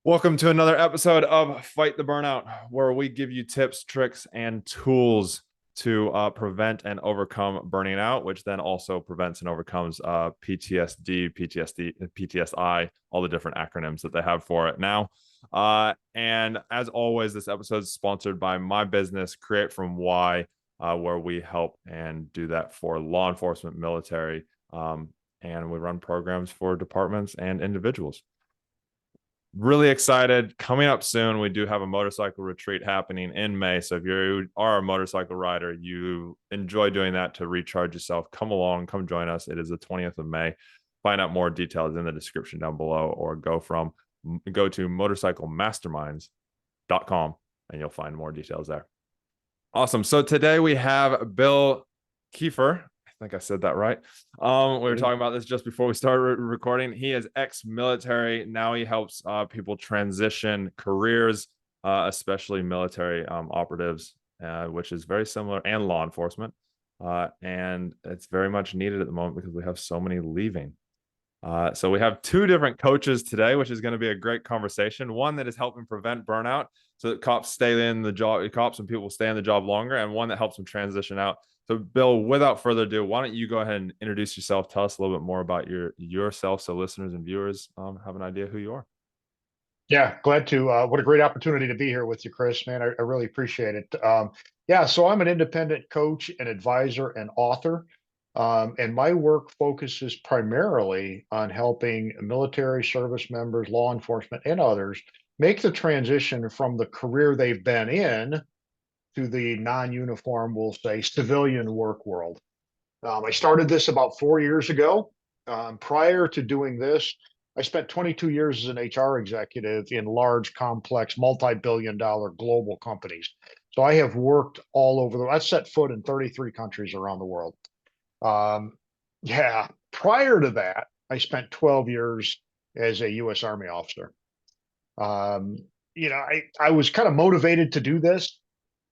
Welcome to another episode of Fight the Burnout, where we give you tips, tricks, and tools to prevent and overcome burning out, which then also prevents and overcomes PTSI, all the different acronyms that they have for it now. And as always, this episode is sponsored by my business, Create From Why, where we help and do that for law enforcement, military, and we run programs for departments and individuals. Really excited. Coming up soon, we do have a motorcycle retreat happening in May. So if you are a motorcycle rider, you enjoy doing that to recharge yourself, come along, come join us. It is the 20th of May. Find out more details in the description down below, or go to motorcyclemasterminds.com and you'll find more details there. Awesome. So today we have Bill Kieffer. I think I said that right. We were talking about this just before we started recording. He is ex-military. Now he helps people transition careers, especially military operatives, which is very similar, and law enforcement. And it's very much needed at the moment because we have so many leaving. So we have two different coaches today, which is going to be a great conversation. One that is helping prevent burnout so that cops stay in the job, cops and people stay in the job longer, and one that helps them transition out. So Bill, without further ado, why don't you go ahead and introduce yourself? Tell us a little bit more about yourself so listeners and viewers have an idea who you are. Yeah, glad to. What a great opportunity to be here with you, Chris, man. I really appreciate it. Yeah, so I'm an independent coach and advisor and author. And my work focuses primarily on helping military service members, law enforcement, and others make the transition from the career they've been in to the non-uniform, we'll say, civilian work world. I started this about 4 years ago. Prior to doing this, I spent 22 years as an HR executive in large, complex, multi-billion dollar global companies. So I have worked all over I've set foot in 33 countries around the world. Um, yeah, prior to that, I spent 12 years as a U.S. Army officer. Um, I was kind of motivated to do this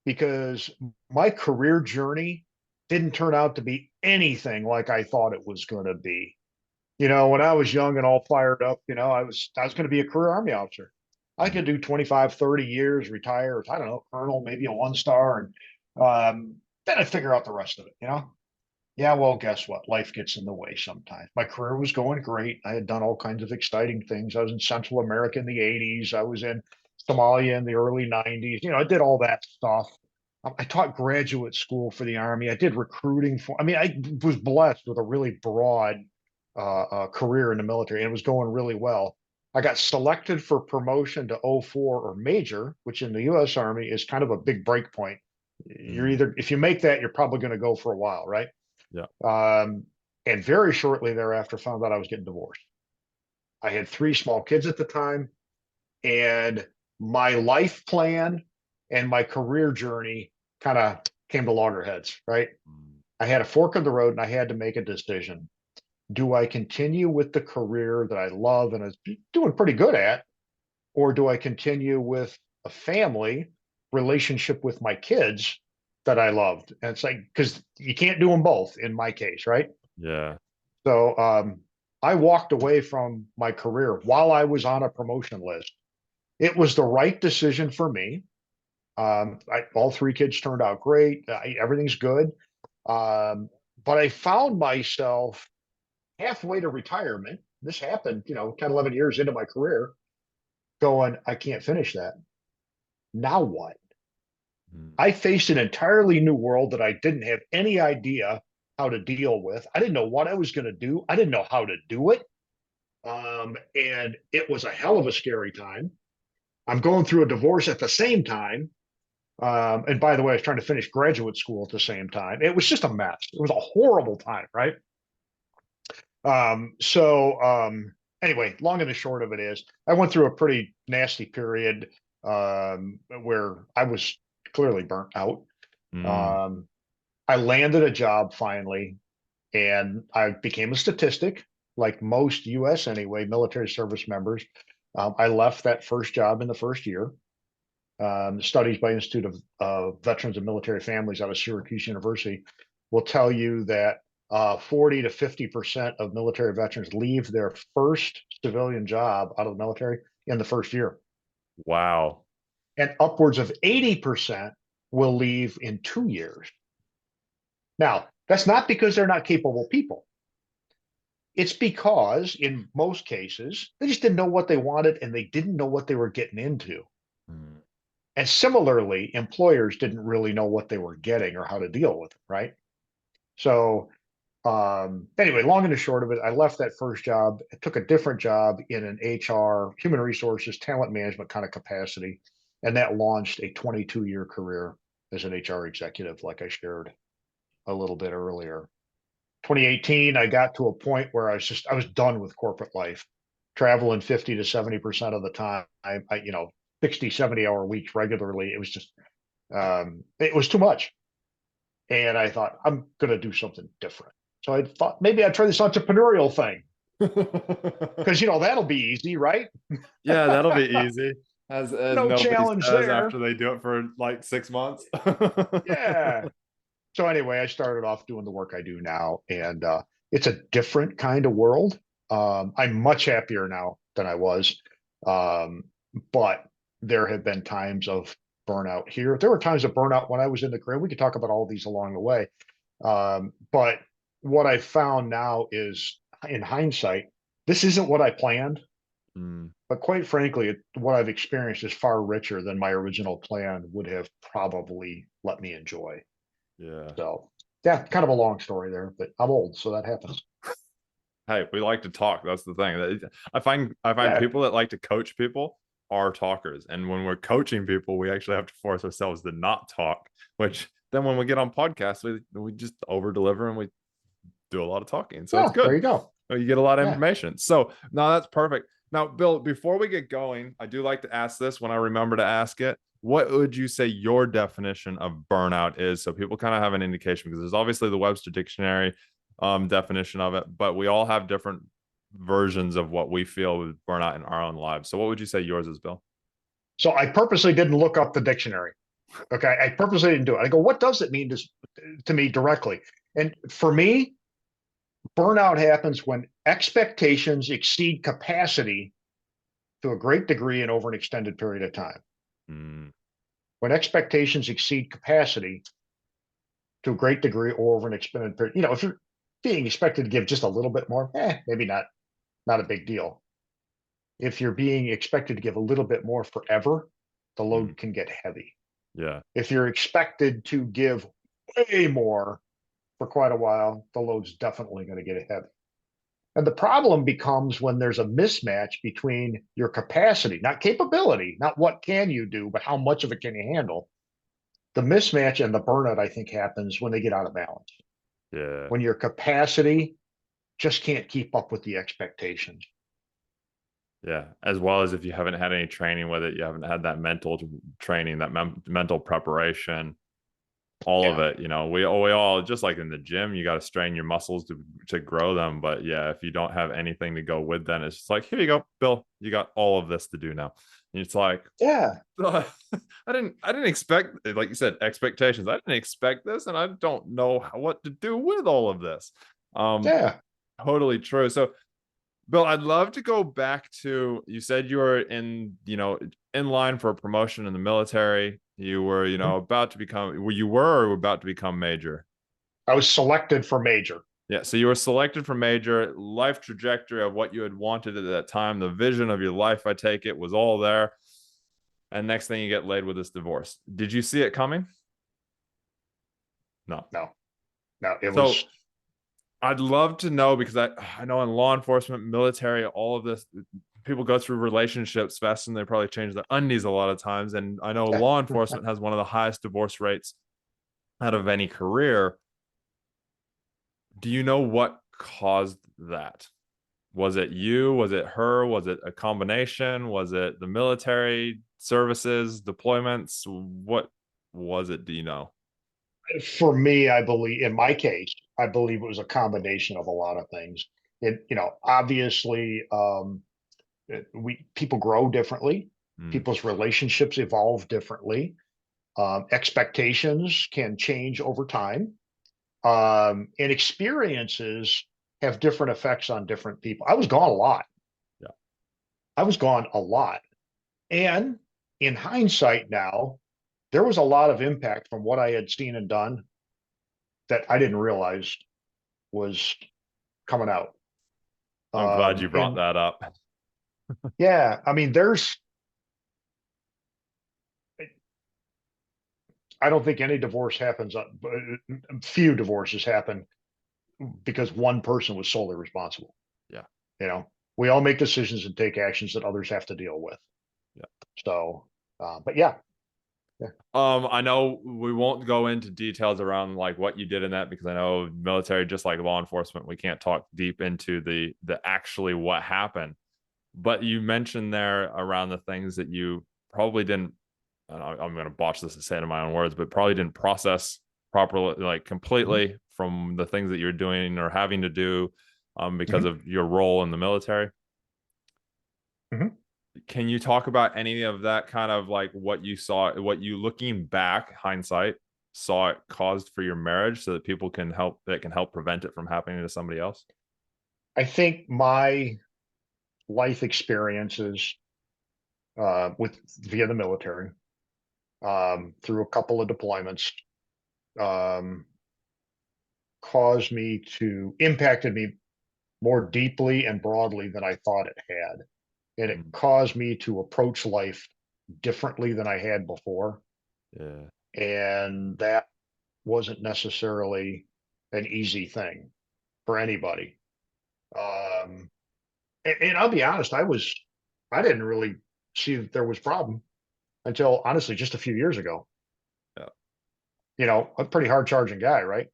because my career journey didn't turn out to be anything like I thought it was going to be. When I was young and all fired up, I was going to be a career Army officer. I could do 25, 30 years, retire, I don't know, colonel, maybe a one star, and then I'd figure out the rest of it. Yeah, well, guess what? Life gets in the way sometimes. My career was going great. I had done all kinds of exciting things. I was in Central America in the 80s. I was in Somalia in the early 90s. I did all that stuff. I taught graduate school for the Army. I did recruiting I was blessed with a really broad career in the military, and it was going really well. I got selected for promotion to O4 or major, which in the U.S. Army is kind of a big break point. You're Mm, either, if you make that, you're probably going to go for a while, right? yeah. And very shortly thereafter, found out I was getting divorced. I had three small kids at the time, and my life plan and my career journey kind of came to loggerheads, right? Mm, I had a fork in the road and I had to make a decision. Do I continue with the career that I love and is doing pretty good at, or do I continue with a family relationship with my kids that I loved? And it's like, because you can't do them both in my case, right? yeah. So I walked away from my career while I was on a promotion list. It was the right decision for me. All three kids turned out great. Everything's good. Um, but I found myself halfway to retirement. This happened, 10, 11 years into my career, going, I can't finish that. Now what? Mm, I faced an entirely new world that I didn't have any idea how to deal with. I didn't know what I was going to do. I didn't know how to do it. And it was a hell of a scary time. I'm going through a divorce at the same time. And by the way, I was trying to finish graduate school at the same time. It was just a mess. It was a horrible time, right? Anyway, long and the short of it is, I went through a pretty nasty period where I was clearly burnt out. mm, Um, I landed a job finally, and I became a statistic, like most U.S. anyway, military service members. I left that first job in the first year. Studies by Institute of Veterans and Military Families out of Syracuse University will tell you that 40 to 50% of military veterans leave their first civilian job out of the military in the first year. Wow. And upwards of 80% will leave in 2 years. Now, that's not because they're not capable people. It's because in most cases, they just didn't know what they wanted and they didn't know what they were getting into. Mm. And similarly, employers didn't really know what they were getting or how to deal with it, right? So anyway, long and the short of it, I left that first job, took a different job in an HR, human resources, talent management kind of capacity. And that launched a 22-year career as an HR executive, like I shared a little bit earlier. 2018, I got to a point where I was done with corporate life, traveling 50 to 70% of the time. 60, 70-hour weeks regularly. It was just, it was too much. And I thought, I'm going to do something different. So I thought maybe I'd try this entrepreneurial thing because, that'll be easy, right? Yeah, that'll be easy. As No nobody challenge says there. after they do it for like 6 months. Yeah. So anyway, I started off doing the work I do now, and it's a different kind of world. I'm much happier now than I was, but there have been times of burnout here. There were times of burnout when I was in the career. We could talk about all these along the way, but what I found now is, in hindsight, this isn't what I planned. Mm, But quite frankly, what I've experienced is far richer than my original plan would have probably let me enjoy. yeah. So, yeah, kind of a long story there, but I'm old, so that happens. Hey, we like to talk. That's the thing. I find Yeah, people that like to coach people are talkers. And when we're coaching people, we actually have to force ourselves to not talk, which then when we get on podcasts, we just over deliver and we do a lot of talking. So it's yeah, there good. you go. You get a lot of Yeah. information. So no, that's perfect. Now, Bill, before we get going, I do like to ask this when I remember to ask it. What would you say your definition of burnout is? So people kind of have an indication because there's obviously the Webster Dictionary definition of it, but we all have different versions of what we feel with burnout in our own lives. So what would you say yours is, Bill? So I purposely didn't look up the dictionary. Okay. I purposely didn't do it. I go, what does it mean to me directly? And for me, burnout happens when expectations exceed capacity to a great degree and over an extended period of time. Mm, When expectations exceed capacity to a great degree or over an extended period, if you're being expected to give just a little bit more, maybe not a big deal. If you're being expected to give a little bit more forever, the mm, load can get heavy. yeah. If you're expected to give way more for quite a while, the load's definitely going to get heavy. And the problem becomes when there's a mismatch between your capacity, not capability, not what can you do, but how much of it can you handle. The mismatch and the burnout, I think, happens when they get out of balance, Yeah. when your capacity just can't keep up with the expectations. Yeah, as well as if you haven't had any training with it, you haven't had that mental training, that mental preparation, all of Yeah. it. We all just like in the gym, you got to strain your muscles to grow them. But yeah, if you don't have anything to go with, then it's just like, here you go, Bill, you got all of this to do now. And it's like, Yeah. I didn't expect, like you said, expectations. I didn't expect this, and I don't know what to do with all of this. Um, Yeah. totally true. So Bill, I'd love to go back to, you said you were in line for a promotion in the military. You were, Mhm. about to become, you were about to become major. I was selected for major. Yeah. So you were selected for major. Life trajectory of what you had wanted at that time, the vision of your life, I take it, was all there. And next thing you get laid with this divorce. Did you see it coming? No. No, no, it So was, I'd love to know because I know in law enforcement, military, all of this, people go through relationships fast and they probably change their undies a lot of times. And I know law enforcement has one of the highest divorce rates out of any career. Do you know what caused that? Was it you? Was it her? Was it a combination? Was it the military services, deployments? What was it? Do you know? for me, I believe, in my case, I believe it was a combination of a lot of things. Obviously, people grow differently, Mm, people's relationships evolve differently, expectations can change over time. And experiences have different effects on different people. I was gone a lot. Yeah. I was gone a lot. And in hindsight now, there was a lot of impact from what I had seen and done that I didn't realize was coming out. I'm glad you brought And that up. yeah, I mean, I don't think any divorce happens, few divorces happen because one person was solely responsible. Yeah. You know, we all make decisions and take actions that others have to deal with. Yeah. So, but yeah. I know we won't go into details around like what you did in that, because I know military, just like law enforcement, we can't talk deep into the actually what happened. But you mentioned there around the things that you probably didn't, and I'm going to botch this and say it in my own words, but probably didn't process properly, like completely, from the things that you're doing or having to do, because of your role in the military. Can you talk about any of that, kind of like what you saw, what you, looking back, hindsight, saw it caused for your marriage, so that people can help, that can help prevent it from happening to somebody else? I think my life experiences with via the military, through a couple of deployments, um, caused me to impacted me more deeply and broadly than I thought it had. And it Mm, caused me to approach life differently than I had before. yeah. And that wasn't necessarily an easy thing for anybody. Um, and I'll be honest, I didn't really see that there was a problem until honestly just a few years ago. Yeah. You know, a pretty hard charging guy, right?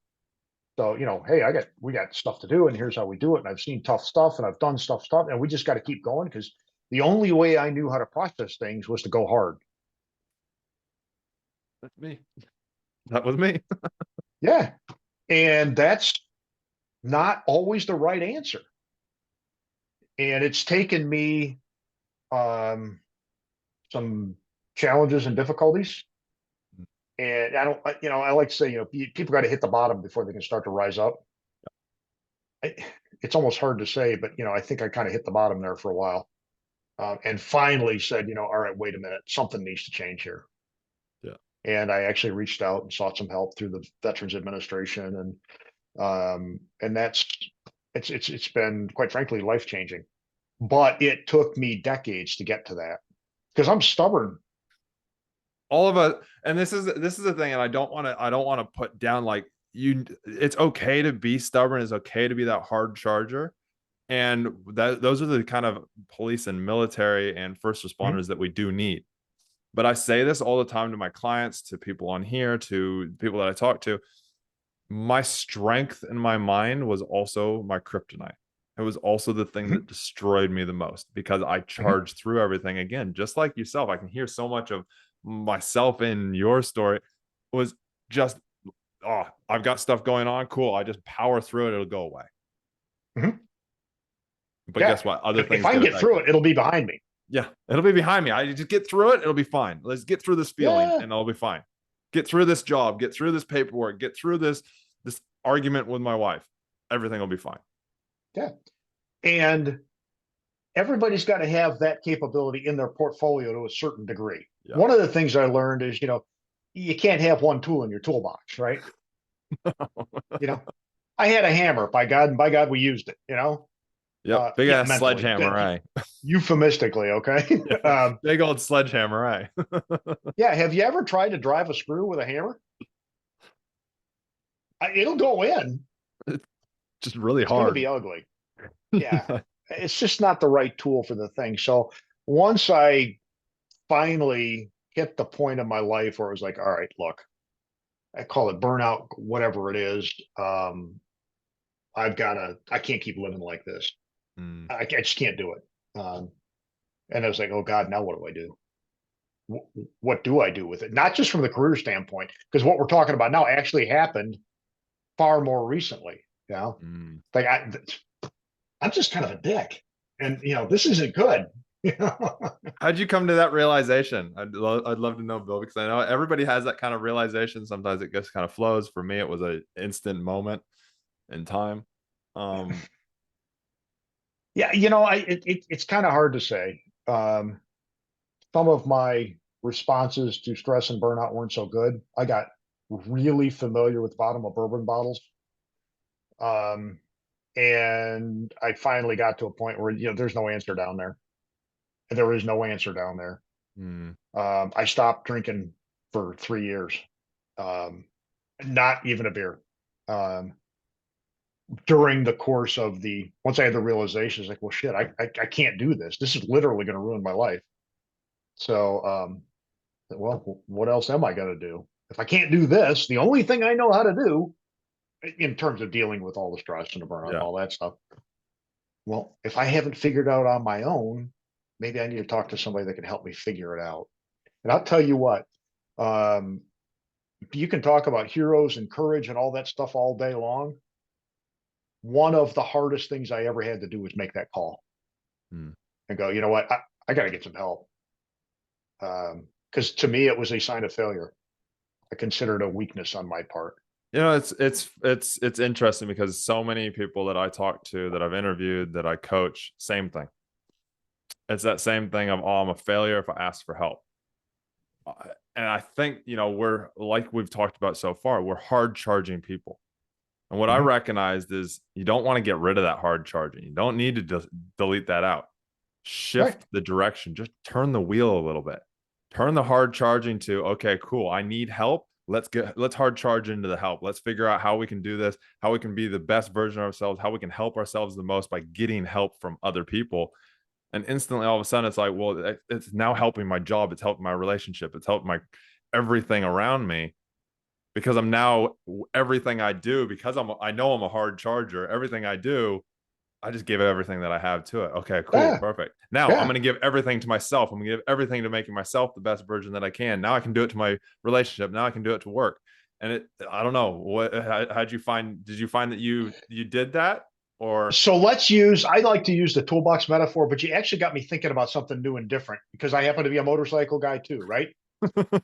So, you know, hey, we got stuff to do, and here's how we do it. And I've seen tough stuff, and I've done stuff, and we just got to keep going because the only way I knew how to process things was to go hard. That's me. That was me. Yeah. And that's not always the right answer. And it's taken me um, some challenges and difficulties. And I don't, you know, I like to say, you know, people got to hit the bottom before they can start to rise up. I, it's almost hard to say, but, you know, I think I kind of hit the bottom there for a while, and finally said, you know, all right, wait a minute, something needs to change here. Yeah. And I actually reached out and sought some help through the Veterans Administration, and that's it's been quite frankly life changing. But it took me decades to get to that because I'm stubborn. All of us, and this is the thing, and I don't want to put down, like, you, it's okay to be stubborn, it's okay to be that hard charger, and that those are the kind of police and military and first Mhm, responders that we do need. But I say this all the time to my clients, to people on here, to people that I talk to. My strength in my mind was also my kryptonite. It was also the thing mhm, that destroyed me the most, because I mhm. charged through everything. Again, just like yourself, I can hear so much of myself in your story. It was just, oh, I've got stuff going on. Cool. I just power through it. It'll go away. Mhm. But Yeah. guess what? Other If things I can get get through affected. it, it'll be behind me. Yeah, it'll be behind me. I just get through it. It'll be fine. Let's get through this feeling Yeah. and I'll be fine. Get through this job, get through this paperwork, get through this argument with my wife. Everything will be fine. Yeah. And everybody's got to have that capability in their portfolio to a certain degree. Yeah. One of the things I learned is, you know, you can't have one tool in your toolbox, right? You know, I had a hammer, by God, and by God, we used it, you know, Yep. Big yeah, ass mentally, sledgehammer, right? euphemistically, okay. Yeah. Big old sledgehammer, right? Yeah. Have you ever tried to drive a screw with a hammer? It'll go in. Just really It's going to hard. be ugly. Yeah. It's just not the right tool for the thing. So once I finally hit the point in my life where it was like, all right, look, I call it burnout, whatever it is. I can't keep living like this. Mm, I just can't do it. And I was like, oh God, now what do I do? What do I do with it? Not just from the career standpoint, because what we're talking about now actually happened far more recently. You know, mm. like I'm just kind of a dick, and you know, this isn't good. You know, How'd you come to that realization? I'd love to know, Bill, because I know everybody has that kind of realization. Sometimes it just kind of flows. For me, it was an instant moment in time. Um, Yeah, it's kind of hard to say. Some of my responses to stress and burnout weren't so good. I got really familiar with the bottom of bourbon bottles. Um, and I finally got to a point where, there's no answer down there. There is no answer down there. hmm, I stopped drinking for 3 years. Um, not even a beer. Um, During the course of once I had the realization, it's like, well, shit, I can't do this. This is literally going to ruin my life. So, well, what else am I going to do? If I can't do this, the only thing I know how to do in terms of dealing with all the stress and the burnout and yeah. all that stuff. Well, if I haven't figured out on my own, maybe I need to talk to somebody that can help me figure it out. And I'll tell you what, um, you can talk about heroes and courage and all that stuff all day long. One of the hardest things I ever had to do was make that call Hmm. and go, you know what, I got to get some help. Because to me, it was a sign of failure. I considered a weakness on my part. It's interesting because so many people that I talk to, that I've interviewed, that I coach, same thing. It's that same thing of, oh, I'm a failure if I ask for help. And I think, we're like we've talked about so far, we're hard charging people. And what I Mhm. recognized is you don't want to get rid of that hard charging. You don't need to just delete that out. Right. Shift the direction, just turn the wheel a little bit. Turn the hard charging to, okay, cool. I need help. Let's hard charge into the help. Let's figure out how we can do this, how we can be the best version of ourselves, how we can help ourselves the most by getting help from other people. And instantly all of a sudden it's like, well, it's now helping my job, it's helping my relationship, it's helping my everything around me, because I'm now, everything I do, because I know I'm a hard charger, everything I do, I just give everything that I have to it. Okay, cool, Yeah. perfect. Now I'm Yeah. going to give everything to myself. I'm going to give everything to making myself the best version that I can. Now I can do it to my relationship. Now I can do it to work. And I don't know how'd you find, did you find that you did that, or? So I like to use the toolbox metaphor, but you actually got me thinking about something new and different because I happen to be a motorcycle guy too, right?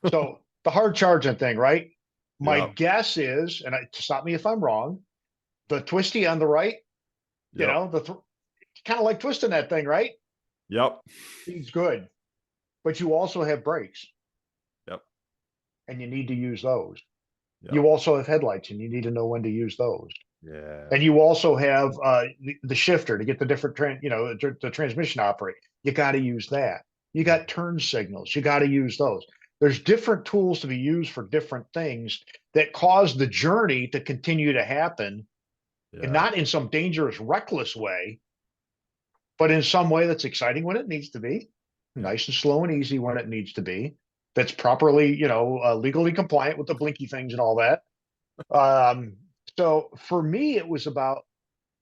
So the hard charging thing, right? My Yep. guess is, and stop me if I'm wrong, the twisty on the right, Yep. kind of like twisting that thing, right? Yep. Speed's good, but you also have brakes Yep. and you need to use those. Yep. You also have headlights and you need to know when to use those. Yeah. And you also have the shifter to get the different, the transmission operate. You got to use that. You got turn signals. You got to use those. There's different tools to be used for different things that cause the journey to continue to happen, and Yeah. not in some dangerous, reckless way, but in some way that's exciting when it needs to be, Yeah. nice and slow and easy when it needs to be, that's properly, legally compliant with the blinky things and all that. Um, so for me, it was about,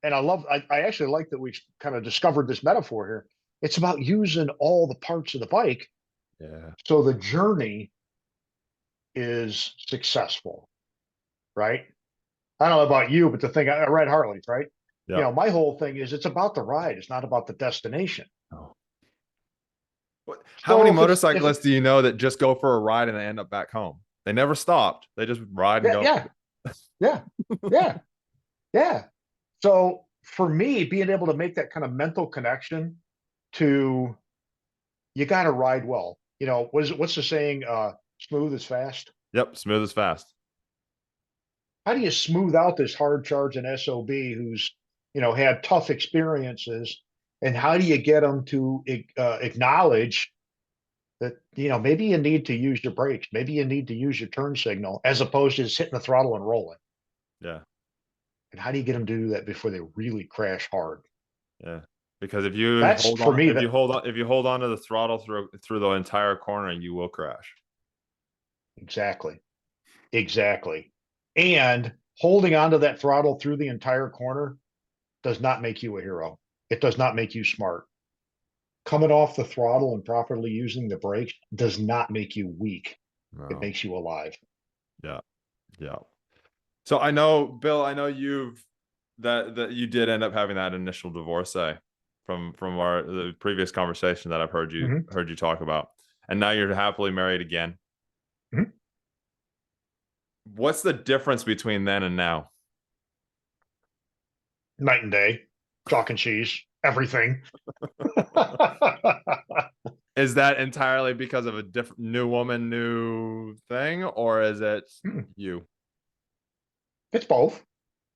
and I actually like that we kind of discovered this metaphor here. It's about using all the parts of the bike Yeah. so the journey is successful, right? I don't know about you, but the thing I ride Harleys, right? Yep. My whole thing is it's about the ride. It's not about the destination. Oh. How many So if motorcyclists do you know that just go for a ride and they end up back home? They never stopped. They just ride and yeah, go. yeah, yeah, yeah, yeah. So for me, being able to make that kind of mental connection to, you got to ride well. What's the saying? Smooth is fast. Yep. Smooth as fast. How do you smooth out this hard charging SOB who's, had tough experiences, and how do you get them to acknowledge that, maybe you need to use your brakes, maybe you need to use your turn signal as opposed to just hitting the throttle and rolling? Yeah. And how do you get them to do that before they really crash hard? Yeah. Because if you That's hold for on, me. if you hold on to the throttle through the entire corner, you will crash. Exactly. Exactly. And holding onto that throttle through the entire corner does not make you a hero. It does not make you smart. Coming off the throttle and properly using the brakes does not make you weak. It No. makes you alive. Yeah. Yeah. So I know, Bill, I know that you did end up having that initial divorce, eh? from our the previous conversation that I've Mhm. heard you talk about. And now you're happily married again. Mhm. What's the difference between then and now? Night and day, chalk and cheese, everything. Is that entirely because of a different new woman, new thing, or is it you? It's both.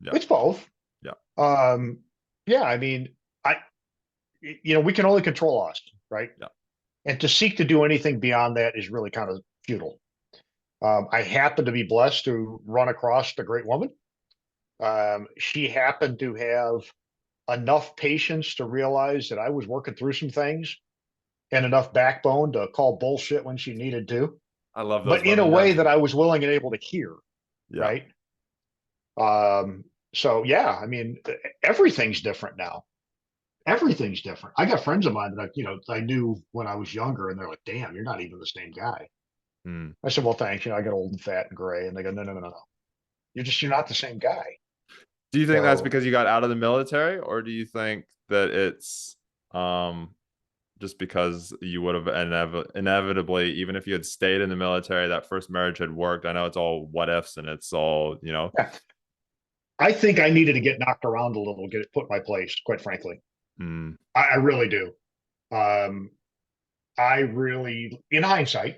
Yeah, It's both. yeah, Um, yeah, I mean, I, we can only control us, right? yeah. And to seek to do anything beyond that is really kind of futile. I happen to be blessed to run across a great woman. She happened to have enough patience to realize that I was working through some things and enough backbone to call bullshit when she needed to, I love those but in a women, way man. that I was willing and able to hear, Yeah, right? So yeah, I mean, everything's different now. Everything's different. I got friends of mine that I knew when I was younger, and they're like, "Damn, you're not even the same guy." mm. I said, "Well, thanks. I got old and fat and gray." And they go, "No, no, no, no, no. You're not the same guy." Do you think that's So because you got out of the military, or do you think that it's um just because you would have inevitably, even if you had stayed in the military, that first marriage had worked? I know it's all what ifs and it's all, yeah, I think I needed to get knocked around a little, get it put in my place. Quite frankly, mm, I really do. Um, I really, in hindsight,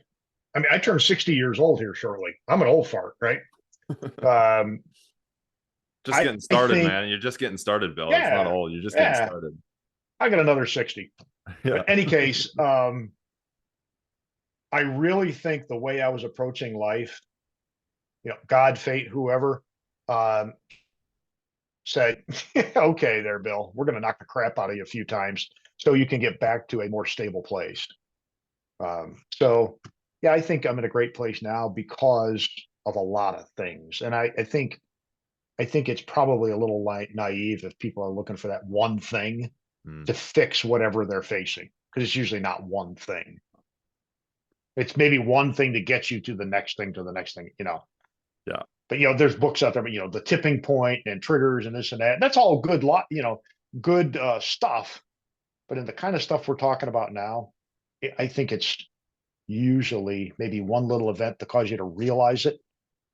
I mean, I turned 60 years old here shortly. I'm an old fart, right? Um, just I getting I started, think, man. You're just getting started, Bill. It's not yeah, old. You're just getting yeah, started. I got another 60. Yeah. But any case, I really think the way I was approaching life, God, fate, whoever, um, said, okay, there, Bill, we're going to knock the crap out of you a few times so you can get back to a more stable place. So, yeah, I think I'm in a great place now because of a lot of things. And I think it's probably a little naive if people are looking for that one thing Mm, to fix whatever they're facing, because it's usually not one thing. It's maybe one thing to get you to the next thing, to the next thing. yeah. But there's books out there, but the tipping point and triggers and this and that. That's all good good stuff. But in the kind of stuff we're talking about now, I think it's usually maybe one little event to cause you to realize it,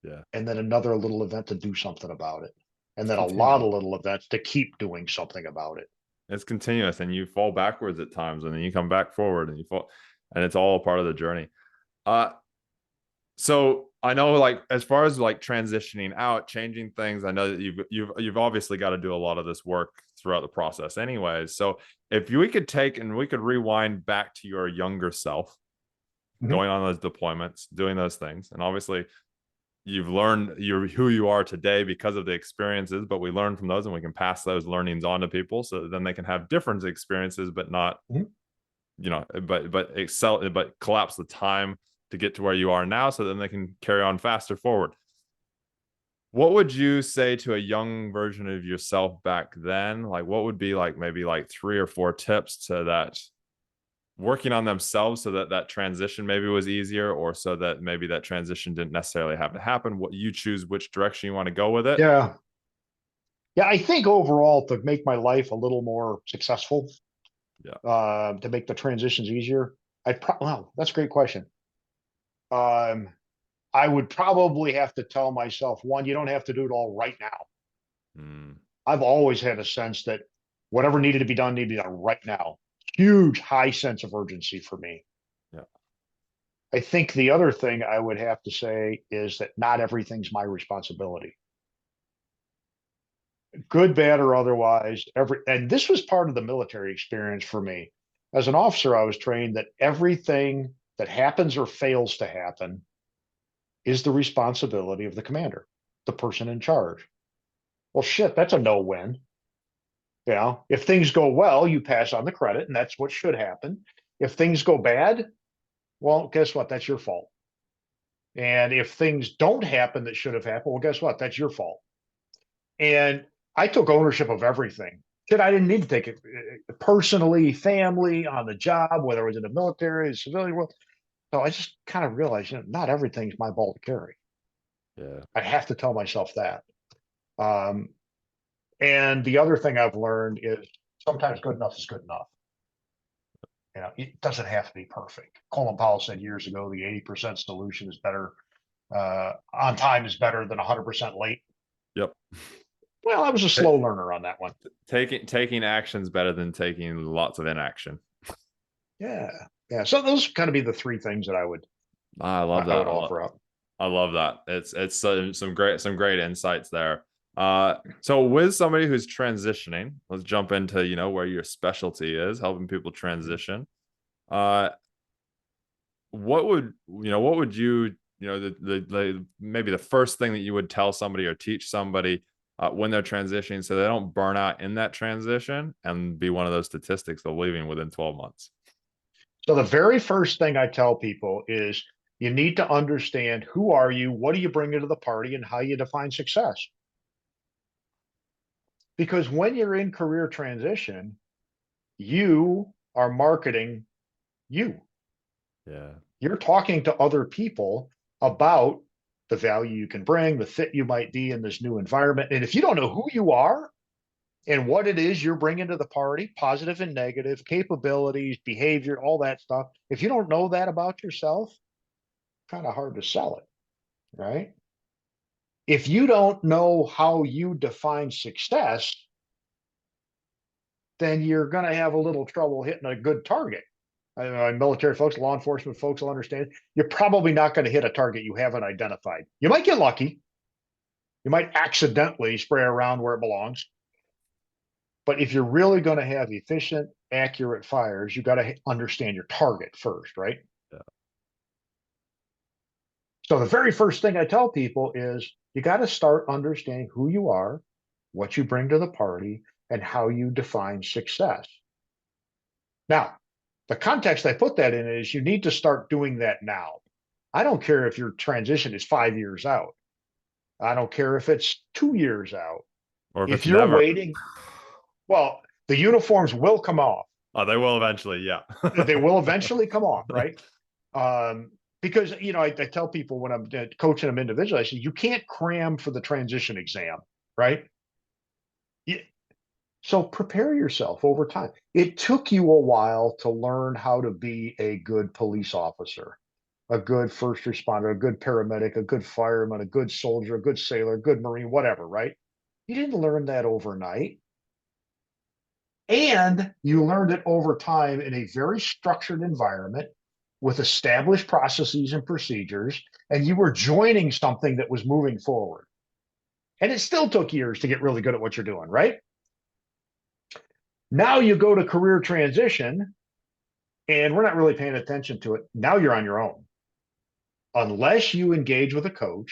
Yeah. and then another little event to do something about it. And It's then a lot continuous. of little events to keep doing something about it. It's continuous, and you fall backwards at times, and then you come back forward, and you fall, and it's all part of the journey. Uh, so I know, like, as far as like transitioning out, changing things, I know that you've obviously got to do a lot of this work throughout the process, anyways. So if we could take and we could rewind back to your younger self, Mhm. going on those deployments, doing those things, and obviously you've learned you're who you are today because of the experiences, but we learn from those and we can pass those learnings on to people so that then they can have different experiences, but not, Mhm. but excel, but collapse the time to get to where you are now so then they can carry on faster forward. What would you say to a young version of yourself back then? Like, what would be like maybe like 3 or 4 tips to that working on themselves so that that transition maybe was easier, or so that maybe that transition didn't necessarily have to happen? What you choose, which direction you want to go with it. Yeah. Yeah. I think overall, to make my life a little more successful, Yeah. to make the transitions easier, wow, that's a great question. Um, I would probably have to tell myself, one, you don't have to do it all right now. Mm, I've always had a sense that whatever needed to be done needed to be done right now. Huge, high sense of urgency for me. yeah. I think the other thing I would have to say is that not everything's my responsibility, good, bad, or otherwise. And this was part of the military experience for me. As an officer, I was trained that everything that happens or fails to happen is the responsibility of the commander, the person in charge. Well, shit, that's a no win. If things go well, you pass on the credit, and that's what should happen. If things go bad, well, guess what? That's your fault. And if things don't happen that should have happened, well, guess what? That's your fault. And I took ownership of everything. Shit, I didn't need to take it personally, family, on the job, whether it was in the military, the civilian world. So I just kind of realized, not everything's my ball to carry. Yeah. I have to tell myself that. Um, and the other thing I've learned is Sometimes good enough is good enough. You know, it doesn't have to be perfect. Colin Powell said years ago, the 80% solution is better, on time is better than 100% late. Yep. Well, I was a slow learner on that one. Taking action's better than taking lots of inaction. Yeah. Yeah. So those kind of be the three things that I would love that. offer up. I love that. It's some great insights there. So with somebody who's transitioning, let's jump into, where your specialty is, helping people transition. What would you, maybe the first thing that you would tell somebody or teach somebody when they're transitioning so they don't burn out in that transition and be one of those statistics of leaving within 12 months? So the very first thing I tell people is you need to understand who are you, what do you bring into the party, and how you define success. Because when you're in career transition, you are marketing you. Yeah. You're talking to other people about the value you can bring, the fit you might be in this new environment. And if you don't know who you are and what it is you're bringing to the party, positive and negative, capabilities, behavior, all that stuff, if you don't know that about yourself, kind of hard to sell it, right? If you don't know how you define success, then you're going to have a little trouble hitting a good target. Military folks, law enforcement folks will understand. You're probably not going to hit a target you haven't identified. You might get lucky. You might accidentally spray around where it belongs. But if you're really going to have efficient, accurate fires, you've got to understand your target first, right? Yeah. So the very first thing I tell people is you got to start understanding who you are, what you bring to the party, and how you define success. Now, the context I put that in is you need to start doing that now. I don't care if your transition is 5 years out. I don't care if it's 2 years out. Or if If it's you're never. waiting, well, the uniforms will come off. Oh, they will eventually. Yeah. They will eventually come off, right? Because, I tell people when I'm coaching them individually, I say, you can't cram for the transition exam, right? So prepare yourself over time. It took you a while to learn how to be a good police officer, a good first responder, a good paramedic, a good fireman, a good soldier, a good sailor, a good Marine, whatever, right? You didn't learn that overnight. And you learned it over time in a very structured environment with established processes and procedures, and you were joining something that was moving forward. And it still took years to get really good at what you're doing, right? Now you go to career transition and we're not really paying attention to it. Now you're on your own. Unless you engage with a coach,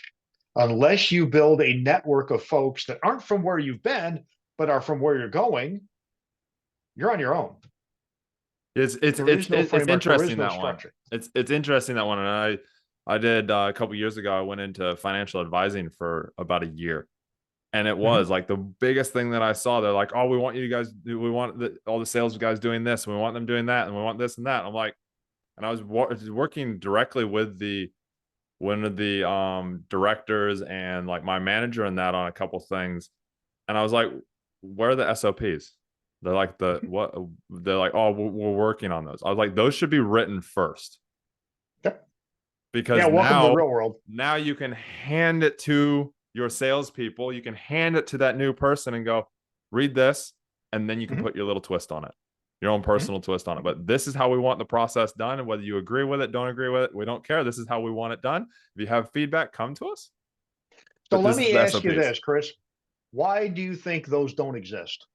unless you build a network of folks that aren't from where you've been, but are from where you're going, you're on your own. It's interesting that one. It's interesting that one. And I did a couple of years ago, I went into financial advising for about a year. And it was like the biggest thing that I saw. They're like, oh, we want you guys, we want all the sales guys doing this. And we want them doing that. And we want this and that. And I'm like, and I was working directly with one of the directors and like my manager and that on a couple things. And I was like, where are the SOPs? They're like, what? They're like, oh, we're working on those. I was like, those should be written first. Yep. Because welcome to the real world. Now you can hand it to your salespeople. You can hand it to that new person and go, read this, and then you can put your little twist on it, your own personal twist on it. But this is how we want the process done. And whether you agree with it, don't agree with it, we don't care. This is how we want it done. If you have feedback, come to us. So let me ask you this, Chris. Why do you think those don't exist?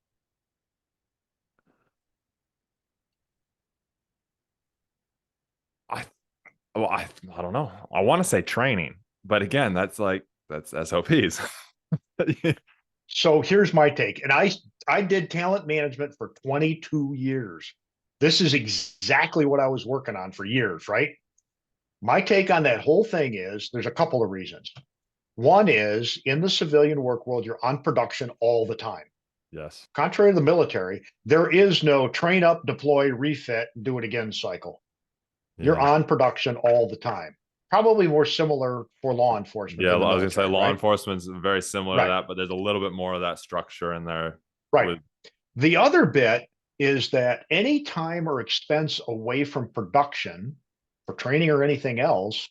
I don't know. I want to say training, but again, that's SOPs. So here's my take. And I did talent management for 22 years. This is exactly what I was working on for years, right? My take on that whole thing is there's a couple of reasons. One is in the civilian work world, you're on production all the time. Yes. Contrary to the military, there is no train up, deploy, refit, do it again cycle. Yeah. You're on production all the time. Probably more similar for law enforcement. Yeah, I was going to say law enforcement's very similar to that, but there's a little bit more of that structure in there. Right. The other bit is that any time or expense away from production for training or anything else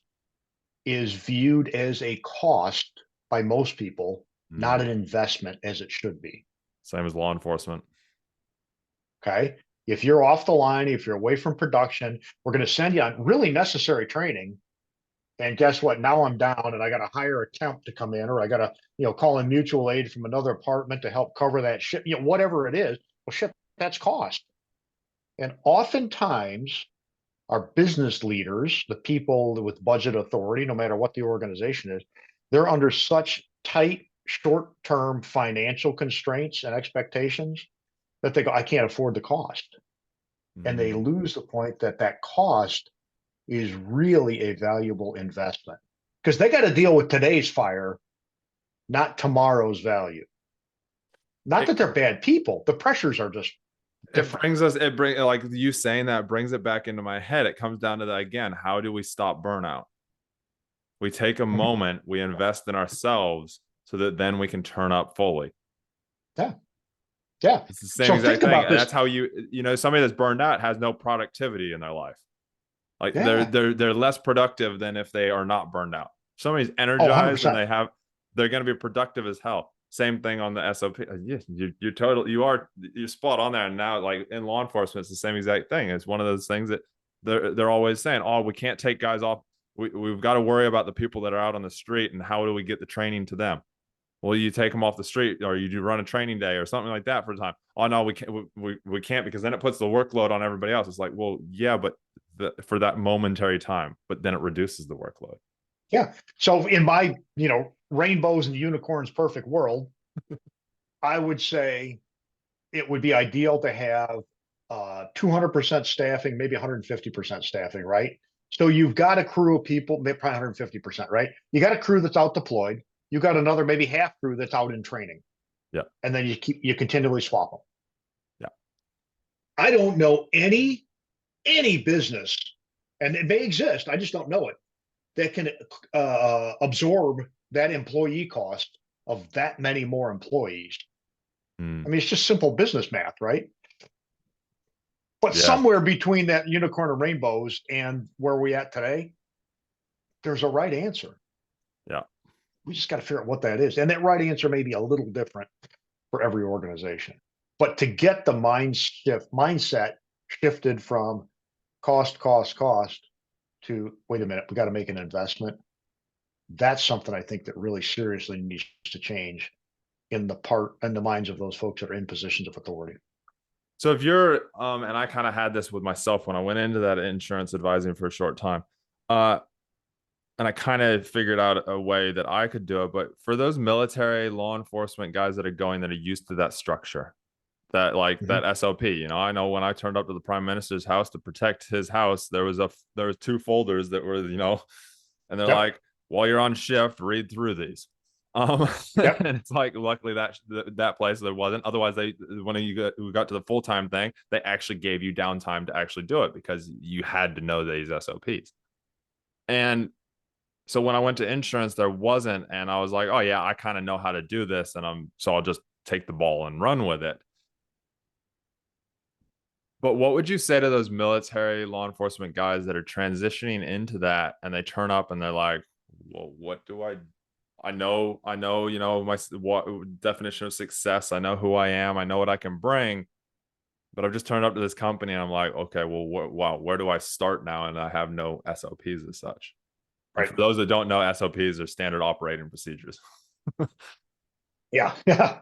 is viewed as a cost by most people, not Mm. an investment as it should be. Same as law enforcement. Okay. If you're off the line, if you're away from production, we're going to send you on really necessary training. And guess what? Now I'm down and I got to hire a temp to come in, or I got to, call in mutual aid from another apartment to help cover that shit, whatever it is. Well, shit, that's cost. And oftentimes our business leaders, the people with budget authority, no matter what the organization is, they're under such tight short-term financial constraints and expectations that they go, I can't afford the cost. And they Mm. lose the point that that cost is really a valuable investment because they got to deal with today's fire, not tomorrow's value. Not It that they're bad people. The pressures are just it different. brings us it bring like you saying that brings it back into my head. It comes down to that again. How do we stop burnout? We take a Mhm. moment, we invest in ourselves so that then we can turn up fully. Yeah. Yeah. It's the same So exact think thing. about And this. that's how somebody that's burned out has no productivity in their life. Like Yeah. they're less productive than if they are not burned out. If somebody's Oh, energized and 100%. they're going to be productive as hell. Same thing on the SOP. Yes, you're spot on there. And now, like in law enforcement, it's the same exact thing. It's one of those things that they're always saying, "Oh, we can't take guys off. We've got to worry about the people that are out on the street and how do we get the training to them." Well, you take them off the street or you do run a training day or something like that for a time. Oh no, we can't. We can't because then it puts the workload on everybody else. It's like, well, yeah, but for that momentary time, but then it reduces the workload. Yeah. So in my, rainbows and unicorns perfect world, I would say it would be ideal to have 200% staffing, maybe 150% staffing, right? So you've got a crew of people, maybe probably 150%, right? You got a crew that's out deployed. You got another maybe half crew that's out in training, Yeah, and then you continually swap them. yeah. I don't know any business, and it may exist. I just don't know it that can absorb that employee cost of that many more employees. I Mm, mean, it's just simple business math, right? But yeah, somewhere between that unicorn and rainbows and where we at today, there's a right answer. yeah. We just got to figure out what that is. And that right answer may be a little different for every organization. But to get the mindset shifted from cost to wait a minute, we got to make an investment. That's something I think that really seriously needs to change in the minds of those folks that are in positions of authority. So if you're and I kind of had this with myself when I went into that insurance advising for a short time. Uh and I kind of figured out a way that I could do it. But for those military law enforcement guys that are going that are used to that structure, that like Mhm. that SOP. I know when I turned up to the prime minister's house to protect his house, there was two folders that were, and they're Yep. like, while you're on shift, read through these. Yep. And it's like, luckily that place there wasn't. Otherwise, when we got to the full time thing, they actually gave you downtime to actually do it because you had to know these SOPs. And so when I went to insurance, there wasn't, and I was like, oh yeah, I kind of know how to do this, and so I'll just take the ball and run with it. But what would you say to those military law enforcement guys that are transitioning into that and they turn up and they're like, well, what do I know, my what definition of success. I know who I am. I know what I can bring. But I've just turned up to this company and I'm like, okay, well, wow, where do I start now? And I have no SOPs as such. And Right. for those that don't know, SOPs are standard operating procedures. Yeah. Yeah.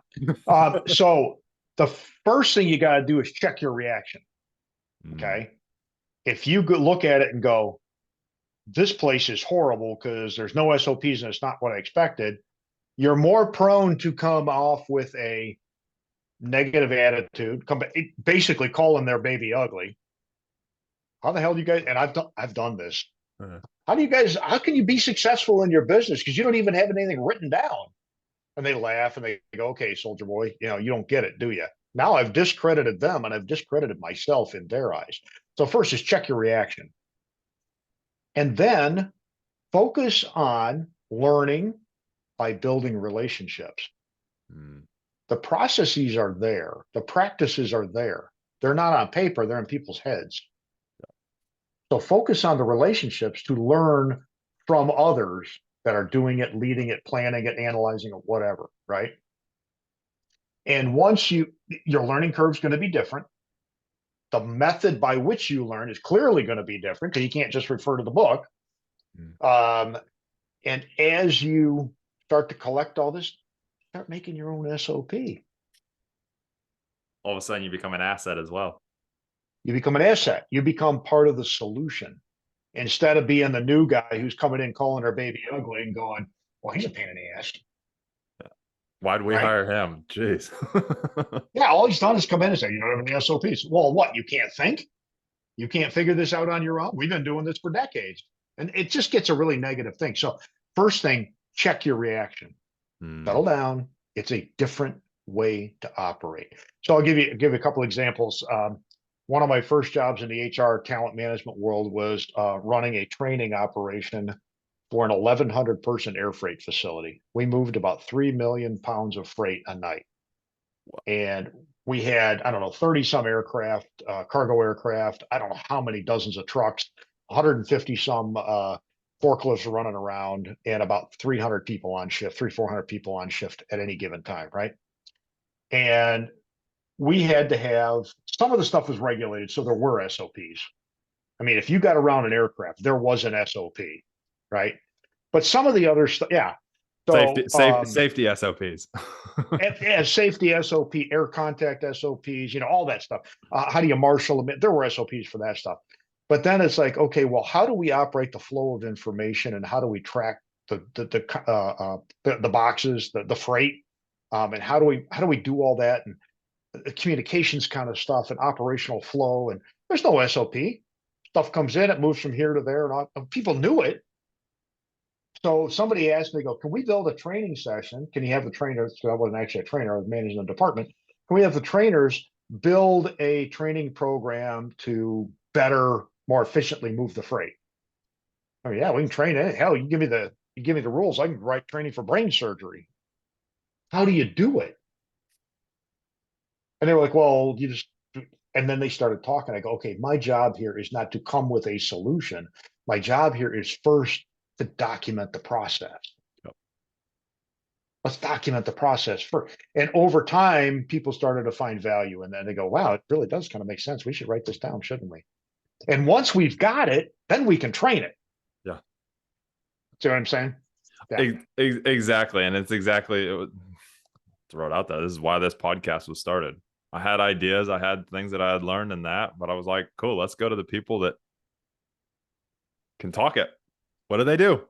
So the first thing you got to do is check your reaction. Mm, Okay. If you look at it and go, this place is horrible because there's no SOPs and it's not what I expected, you're more prone to come off with a negative attitude, basically calling their baby ugly. How the hell do you guys, and I've done this. uh, How can you be successful in your business? Because you don't even have anything written down. And they laugh and they go, okay, soldier boy, you don't get it, do you? Now I've discredited them and I've discredited myself in their eyes. So first is check your reaction. And then focus on learning by building relationships. mm, The processes are there. The practices are there. They're not on paper. They're in people's heads. So focus on the relationships to learn from others that are doing it, leading it, planning it, analyzing it, whatever, right? And once your learning curve is going to be different. The method by which you learn is clearly going to be different because you can't just refer to the book. And as you start to collect all this, start making your own SOP. All of a sudden you become an asset as well. You become an asset. You become part of the solution. Instead of being the new guy who's coming in calling our baby ugly and going, well, he's a pain in the ass. Why'd we hire him? Jeez. Yeah, all he's done is come in and say, you don't have any SOPs. Well, what? You can't think? You can't figure this out on your own? We've been doing this for decades. And it just gets a really negative thing. So first thing, check your reaction. Settle down. It's a different way to operate. So I'll give you a couple examples. One of my first jobs in the HR talent management world was running a training operation for an 1,100 person air freight facility. We moved about 3 million pounds of freight a night. And we had, I don't know, 30 some aircraft, cargo aircraft, I don't know how many dozens of trucks, 150 some forklifts running around, and about 300 people on shift, 400 people on shift at any given time, right? And we had to have, some of the stuff was regulated, so there were SOPs. I mean, if you got around an aircraft, there was an SOP, right? But some of the other stuff, yeah. So, safety SOPs. Safety SOP, air contact SOPs, all that stuff. How do you marshal them? There were SOPs for that stuff. But then it's like, okay, well, how do we operate the flow of information, and how do we track the boxes, the freight, and how do we do all that, and the communications kind of stuff, and operational flow? And there's no SOP. Stuff comes in, it moves from here to there, and people knew it. So somebody asked me, can we build a training session? Can you have the trainers? So I wasn't actually a trainer, I was managing the department. Can we have the trainers build a training program to better, more efficiently move the freight? Oh yeah, we can train it. Hell, you give me the rules. I can write training for brain surgery. How do you do it? And they were like, well, and then they started talking. I go, okay, my job here is not to come with a solution. My job here is first to document the process. Yep. Let's document the process first. And over time, people started to find value. And then they go, wow, it really does kind of make sense. We should write this down, shouldn't we? And once we've got it, then we can train it. Yeah. See what I'm saying? Yeah. Exactly. And it's exactly, throw it out there. This is why this podcast was started. I had ideas. I had things that I had learned in that, but I was like, cool, let's go to the people that can talk it. What do they do?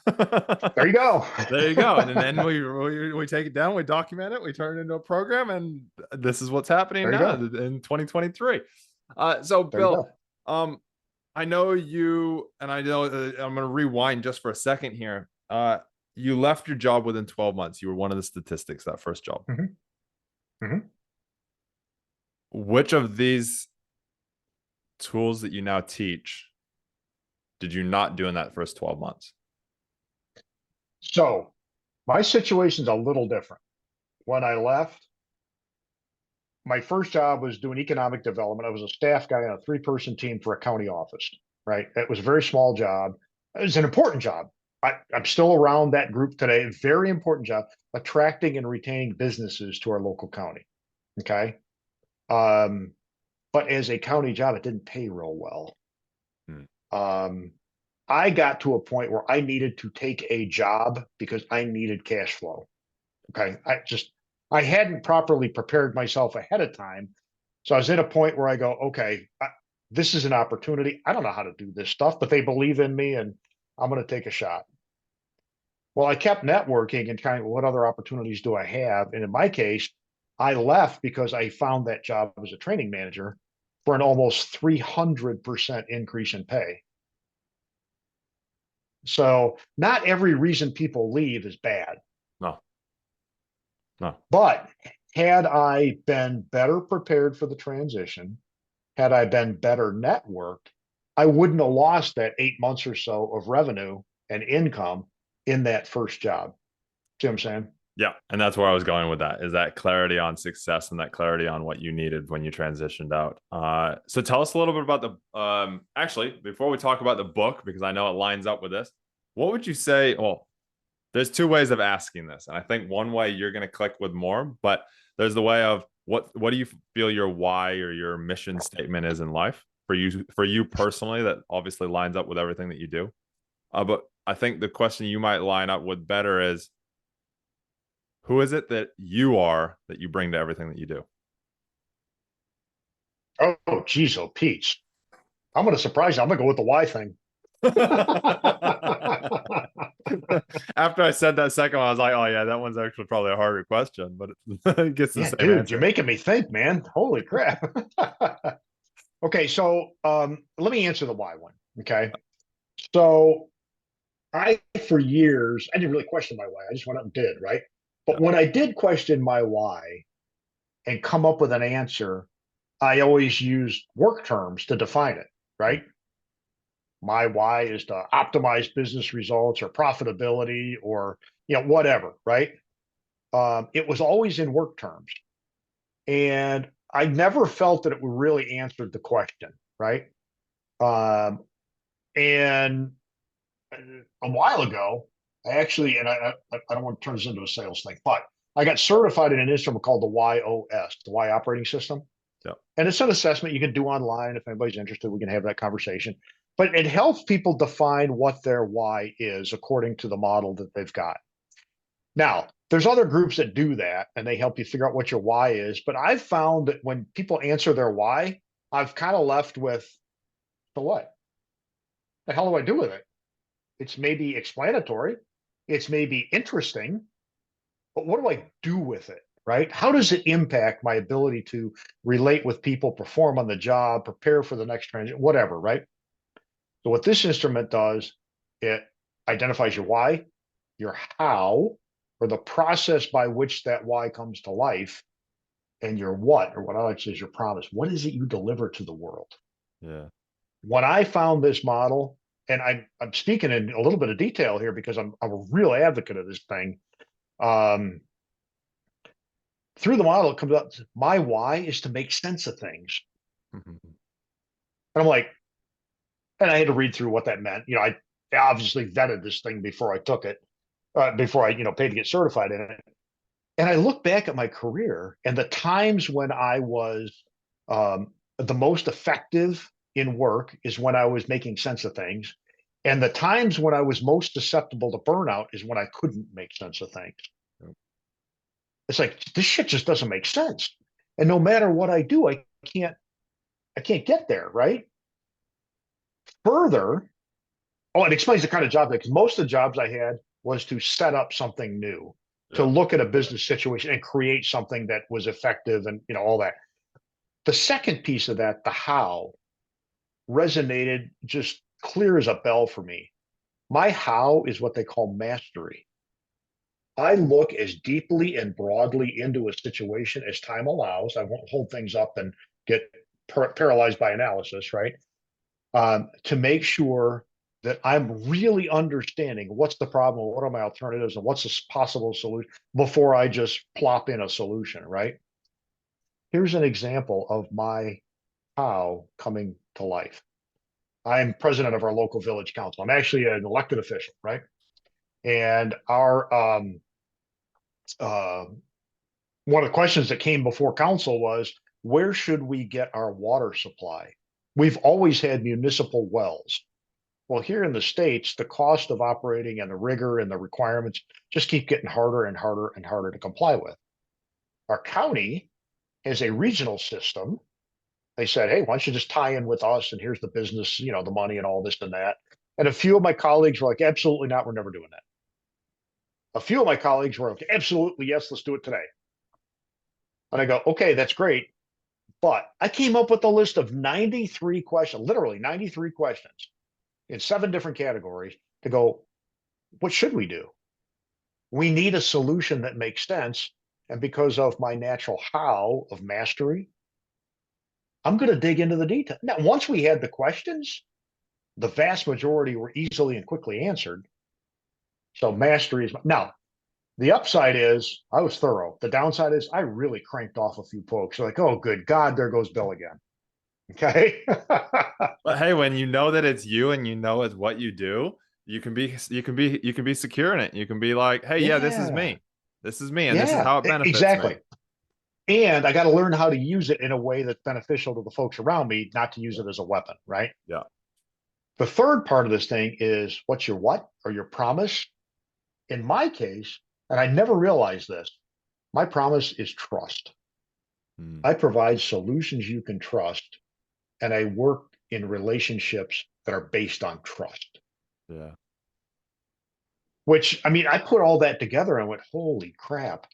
There you go. There you go. And then we take it down, we document it, we turn it into a program, and this is what's happening now in 2023. So Bill, I know you, and I know I'm going to rewind just for a second here. You left your job within 12 months. You were one of the statistics, that first job. Mm-hmm. Mm-hmm. Which of these tools that you now teach did you not do in that first 12 months? So my situation's a little different. When I left, my first job was doing economic development. I was a staff guy on a 3-person team for a county office, right? It was a very small job. It was an important job. I'm still around that group today. Very important job, attracting and retaining businesses to our local county. Okay. But as a county job, it didn't pay real well. I got to a point where I needed to take a job because I needed cash flow. Okay. I hadn't properly prepared myself ahead of time. So I was at a point where I go, okay, this is an opportunity. I don't know how to do this stuff, but they believe in me and I'm going to take a shot. Well, I kept networking and kind of, what other opportunities do I have? And in my case, I left because I found that job as a training manager for an almost 300% increase in pay. So not every reason people leave is bad. No. But had I been better prepared for the transition, had I been better networked, I wouldn't have lost that 8 months or so of revenue and income in that first job. See what I'm saying? Yeah, and that's where I was going with that, is that clarity on success and that clarity on what you needed when you transitioned out. So tell us a little bit about the actually, before we talk about the book, because I know it lines up with this, what would you say? Well, there's two ways of asking this, and I think one way you're going to click with more, but there's the way of what do you feel your why or your mission statement is in life for you personally, that obviously lines up with everything that you do. But I think the question you might line up with better is, who is it that you are that you bring to everything that you do? Oh, geez, oh, Pete's. I'm going to surprise you. I'm going to go with the why thing. After I said that second one, I was like, oh, yeah, that one's actually probably a harder question, but it gets the Yeah, same dude, you're answer. making me think, man. Holy crap. Okay, so let me answer the why one. Okay. So for years, I didn't really question my why. I just went up and did, right? Yeah. But when I did question my why and come up with an answer, I always used work terms to define it, right? My why is to optimize business results or profitability or, whatever, right? It was always in work terms. And I never felt that it really answered the question, right? Um, and a while ago, I actually, and I don't want to turn this into a sales thing, but I got certified in an instrument called the YOS, the Y operating system. Yeah. And it's an assessment you can do online. If anybody's interested, we can have that conversation. But it helps people define what their why is according to the model that they've got. Now, there's other groups that do that and they help you figure out what your why is. But I've found that when people answer their why, I've kind of left with, so what? The hell do I do with it? It's maybe explanatory, it's maybe interesting, but what do I do with it? Right? How does it impact my ability to relate with people, perform on the job, prepare for the next transition, whatever, right? So, what this instrument does, it identifies your why, your how, or the process by which that why comes to life, and your what, or what I like to say is your promise. What is it you deliver to the world? Yeah. When I found this model, and I'm speaking in a little bit of detail here because I'm a real advocate of this thing. Um, Through the model, it comes up, my why is to make sense of things. And I'm like, and I had to read through what that meant. I obviously vetted this thing before I took it, before I, paid to get certified in it. And I look back at my career and the times when I was the most effective in work is when I was making sense of things. And the times when I was most susceptible to burnout is when I couldn't make sense of things. It's like this shit just doesn't make sense. And no matter what I do, can't I can't get there, right? Further, it explains the kind of job because most of the jobs I had was to set up something new, to Yeah. look at a business situation and create something that was effective and all that. The second piece of that, the how, resonated just clear as a bell for me. My how is what they call mastery. I look as deeply and broadly into a situation as time allows. I won't hold things up and get paralyzed by analysis, right? To make sure that I'm really understanding what's the problem, what are my alternatives, and what's a possible solution before I just plop in a solution, right? Here's an example of my how coming to life. I'm president of our local village council. I'm actually an elected official, right? And our uh, one of the questions that came before council was, where should we get our water supply? We've always had municipal wells. Well, here in the States, the cost of operating and the rigor and the requirements just keep getting harder and harder and harder to comply with. Our county has a regional system. They said, hey, why don't you just tie in with us? And here's the business, the money and all this and that. And a few of my colleagues were like, absolutely not. We're never doing that. A few of my colleagues were like, absolutely, yes, let's do it today. And I go, okay, that's great. But I came up with a list of 93 questions, literally 93 questions in 7 different categories to go, what should we do? We need a solution that makes sense. And because of my natural how of mastery, I'm going to dig into the detail. Now, once we had the questions, the vast majority were easily and quickly answered. So mastery is now The upside is I was thorough. The downside is I really cranked off a few folks. Like, oh, good God, there goes Bill again. Okay. But hey, when you know that it's you and you know it's what you do, you can be secure in it. You can be like, hey, yeah, this is Yeah. me. This is me, and this is Yeah, how it benefits me. exactly. And I got to learn how to use it in a way that's beneficial to the folks around me, not to use it as a weapon, right? Yeah. The third part of this thing is what's your what or your promise? In my case, and I never realized this, my promise is trust. Mm, I provide solutions you can trust, and I work in relationships that are based on trust. yeah. Which, I mean, I put all that together and went, holy crap.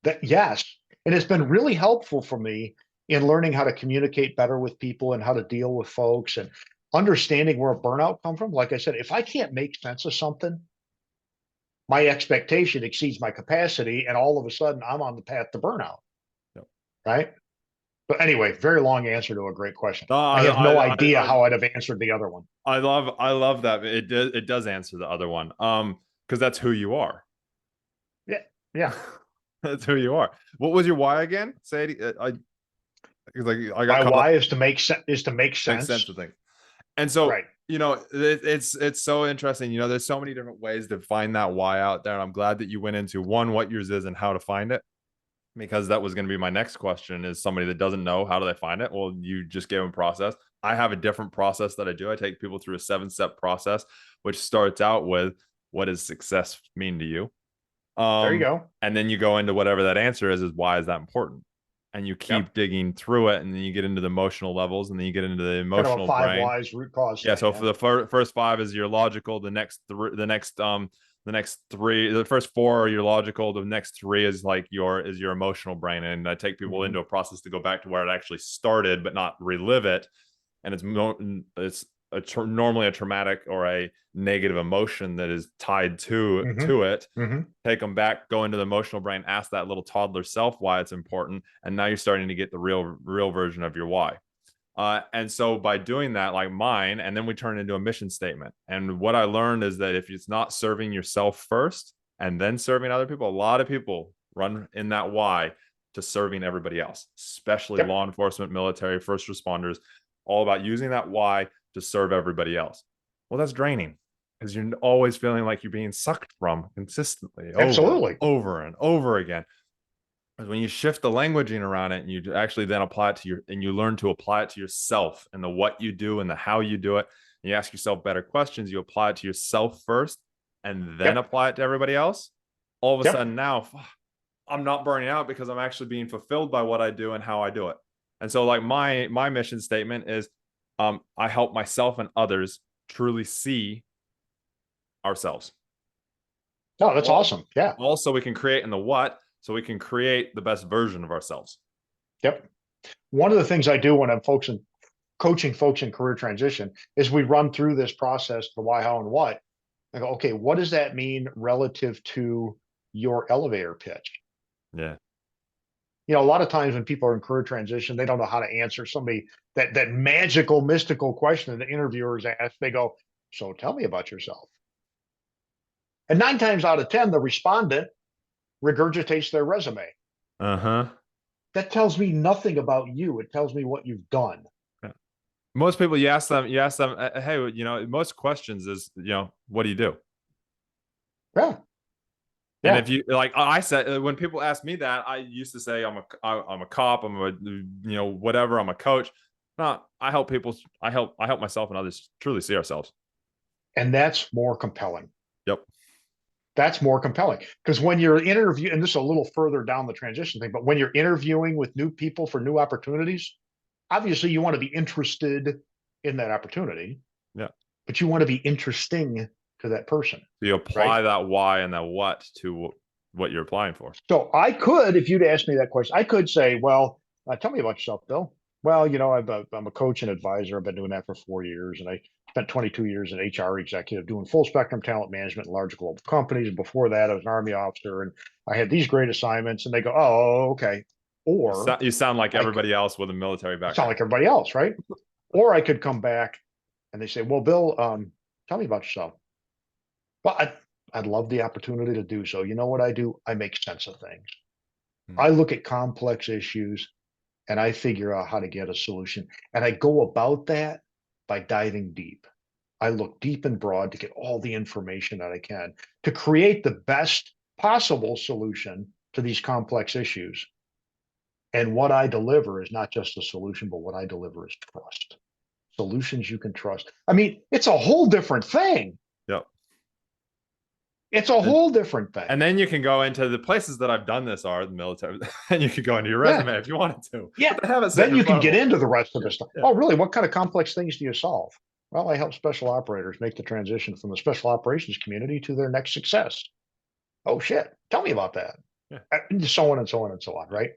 That, yes. And it's been really helpful for me in learning how to communicate better with people and how to deal with folks and understanding where a burnout come from. Like I said, if I can't make sense of something, my expectation exceeds my capacity, and all of a sudden I'm on the path to burnout. Yep. Right. But anyway, very long answer to a great question. No, I have no idea I how I'd have answered the other one. I love that. It does answer the other one. Because that's who you are. Yeah. Yeah. That's who you are. What was your why again? Say it. I because I got My caught up. why is to make sense, is to make Makes sense. sense of things. And so, Right. it's so interesting. There's so many different ways to find that why out there. And I'm glad that you went into one, what yours is and how to find it. Because that was going to be my next question is somebody that doesn't know, how do they find it? Well, you just gave them a process. I have a different process that I do. I take people through a 7-step process, which starts out with what does success mean to you? There you go. And then you go into whatever that answer is why is that important? And you Yep. keep digging through it, and then you get into the emotional levels, and then you get into the Kind of a emotional five brain. whys root cause Yeah. thing. So Yeah. for the first 5 is your logical. The next 3, the first 4 are your logical. The next 3 is like your emotional brain. And I take people Mhm. into a process to go back to where it actually started, but not relive it. And normally a traumatic or a negative emotion that is tied to Mhm. it. Mhm. Take them back, go into the emotional brain, ask that little toddler self why it's important, and now you're starting to get the real version of your why. And so by doing that, like mine, and then we turn into a mission statement. And what I learned is that if it's not serving yourself first and then serving other people, a lot of people run in that why to serving everybody else, especially Yep. law enforcement, military, first responders, all about using that why to serve everybody else. Well, that's draining because you're always feeling like you're being sucked from consistently over and Absolutely. over and over again. When you shift the languaging around it and you actually then apply it to you learn to apply it to yourself and the what you do and the how you do it, and you ask yourself better questions, you apply it to yourself first and then Yep. apply it to everybody else. All of a Yep. sudden now I'm not burning out because I'm actually being fulfilled by what I do and how I do it. And so like my mission statement is I help myself and others truly see ourselves. No, that's All, awesome. Yeah. also we can create in the what so we can create the best version of ourselves. Yep. One of the things I do when I'm coaching folks in career transition is we run through this process, the why, how, and what. I go, okay, what does that mean relative to your elevator pitch? Yeah. A lot of times when people are in career transition, they don't know how to answer somebody that magical, mystical question that the interviewers ask. They go, so tell me about yourself. And 9 times out of 10, the respondent regurgitates their resume. Uh-huh. That tells me nothing about you. It tells me what you've done. Most people, you ask them, hey, most questions is, what do you do? Yeah. And Yeah. if you like, I said when people ask me that, I used to say I'm a cop, I'm a whatever, I'm a coach. No, I help people. I help myself and others truly see ourselves. And that's more compelling. Yep. That's more compelling because when you're interviewing, and this is a little further down the transition thing, but when you're interviewing with new people for new opportunities, obviously you want to be interested in that opportunity, Yeah. but you want to be interesting to that person, So you right? apply that why and that what to what you're applying for. So I could, if you'd asked me that question, I could say, well, tell me about yourself, Bill. Well, I'm a coach and advisor. I've been doing that for 4 years, and I spent 22 years as an HR executive doing full spectrum talent management in large global companies. And before that, I was an Army officer, and I had these great assignments. And they go, oh, okay. Or You sound like I could everybody else with a military sound background. like everybody else, right? Or I could come back and they say, well, Bill, tell me about yourself. Well, I'd love the opportunity to do so. You know what I do? I make sense of things. Hmm. I look at complex issues and I figure out how to get a solution. And I go about that by diving deep. I look deep and broad to get all the information that I can to create the best possible solution to these complex issues. And what I deliver is not just a solution, but what I deliver is trust. Solutions you can trust. I mean, it's a whole different thing. Yep. It's a And, whole different thing. and then you can go into the places that I've done this are the military, and you could go into your Yeah. resume if you wanted to, Yeah. but they have it sitting Then in you can front get of into the rest of them. this stuff. Yeah. Oh, really? What kind of complex things do you solve? Well, I help special operators make the transition from the special operations community to their next success. Oh, shit. Tell me about that. Yeah. So on and so on and so on, right?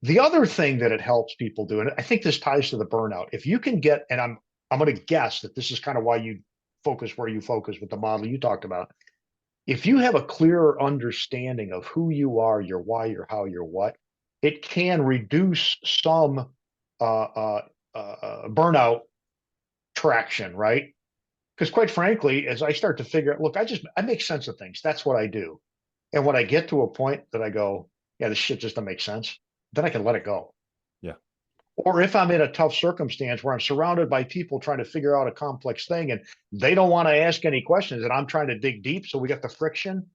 The other thing that it helps people do, and I think this ties to the burnout, if you can get, and I'm going to guess that this is kind of why you focus where you focus with the model you talked about. If you have a clearer understanding of who you are, your why, your how, your what, it can reduce some burnout traction, right? Because quite frankly, as I start to figure out, look, I make sense of things. That's what I do. And when I get to a point that I go, yeah, this shit just doesn't make sense, then I can let it go. Yeah. Or if I'm in a tough circumstance where I'm surrounded by people trying to figure out a complex thing and they don't want to ask any questions and I'm trying to dig deep, so we got the friction,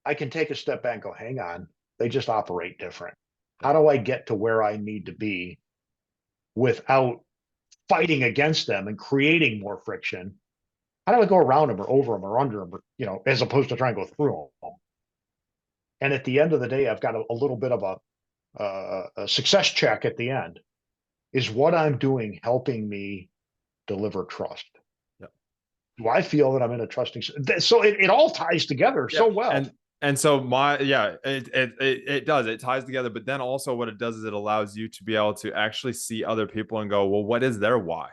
I can take a step back and go, hang on, they just operate different. How do I get to where I need to be without fighting against them and creating more friction? How do I go around them or over them or under them, or, as opposed to trying to go through them? And at the end of the day, I've got a little bit of a success check at the end. Is what I'm doing helping me deliver trust? Yeah. Do I feel that I'm in a trusting? So it all ties together Yeah. so well. And so it does, it ties together, but then also what it does is it allows you to be able to actually see other people and go, well, what is their why?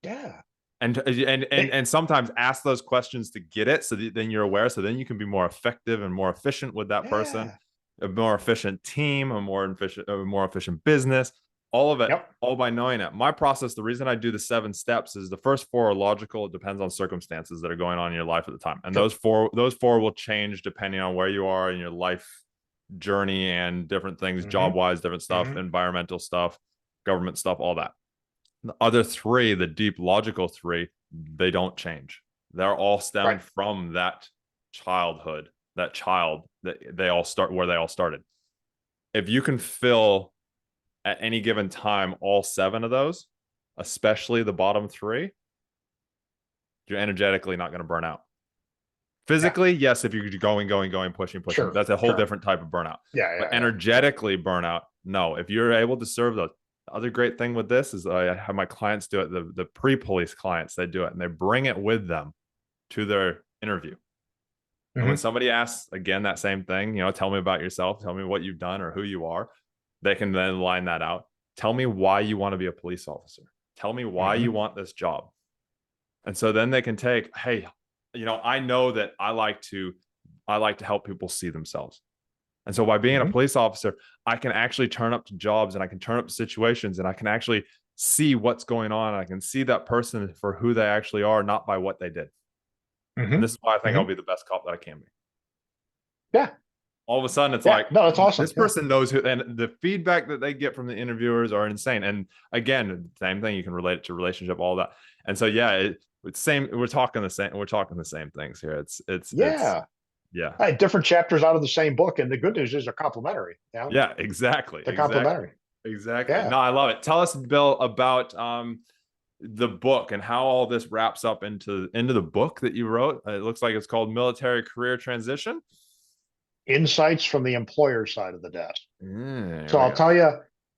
Yeah. And sometimes ask those questions to get it, so then you're aware, so then you can be more effective and more efficient with that person, Yeah. a more efficient team, a more efficient business, all of it, Yep. all by knowing it. My process, the reason I do the 7 steps is the first 4 are logical. It depends on circumstances that are going on in your life at the time, and Sure. those four will change depending on where you are in your life journey and different things, job Mm-hmm. wise, different stuff, Mm-hmm. environmental stuff, government stuff, all that. The other 3, the deep logical 3, they don't change. They're all stemmed Right. from that childhood, that child that they all start where they all started. If you can fill at any given time all 7 of those, especially the bottom 3, you're energetically not going to burn out. Yeah. Physically, yes, if you're going, pushing, Sure. that's a whole Sure. different type of burnout. Yeah. But Yeah. Yeah. energetically, burnout, no. If you're able to serve those, the other great thing with this is I have my clients do it, the pre-police clients, they do it and they bring it with them to their interview. And when Mm-hmm. somebody asks again that same thing, tell me about yourself, tell me what you've done or who you are, they can then line that out. Tell me why you want to be a police officer. Tell me why you Mm-hmm. want this job. And so then they can take, hey, I know that I like to help people see themselves. And so by being a Mm-hmm. police officer, I can actually turn up to jobs and I can turn up to situations and I can actually see what's going on. I can see that person for who they actually are, not by what they did. And Mm-hmm. this is why I think I'll Mm-hmm. be the best cop that I can be. Yeah. All of a sudden, it's Yeah. like, No, that's awesome. this Yeah. person knows who, and the feedback that they get from the interviewers are insane. And again, same thing, you can relate it to relationship, all that. And so, yeah, it's same. We're talking the same things here. It's Yeah. yeah. Different chapters out of the same book, and the good news is they're complementary. Yeah. Yeah, exactly. They're Exactly. complementary. Exactly. Yeah. No, I love it. Tell us, Bill, about the book and how all this wraps up into the book that you wrote. It looks like it's called Military Career Transition. Insights from the employer side of the desk. So We I'll go. tell you,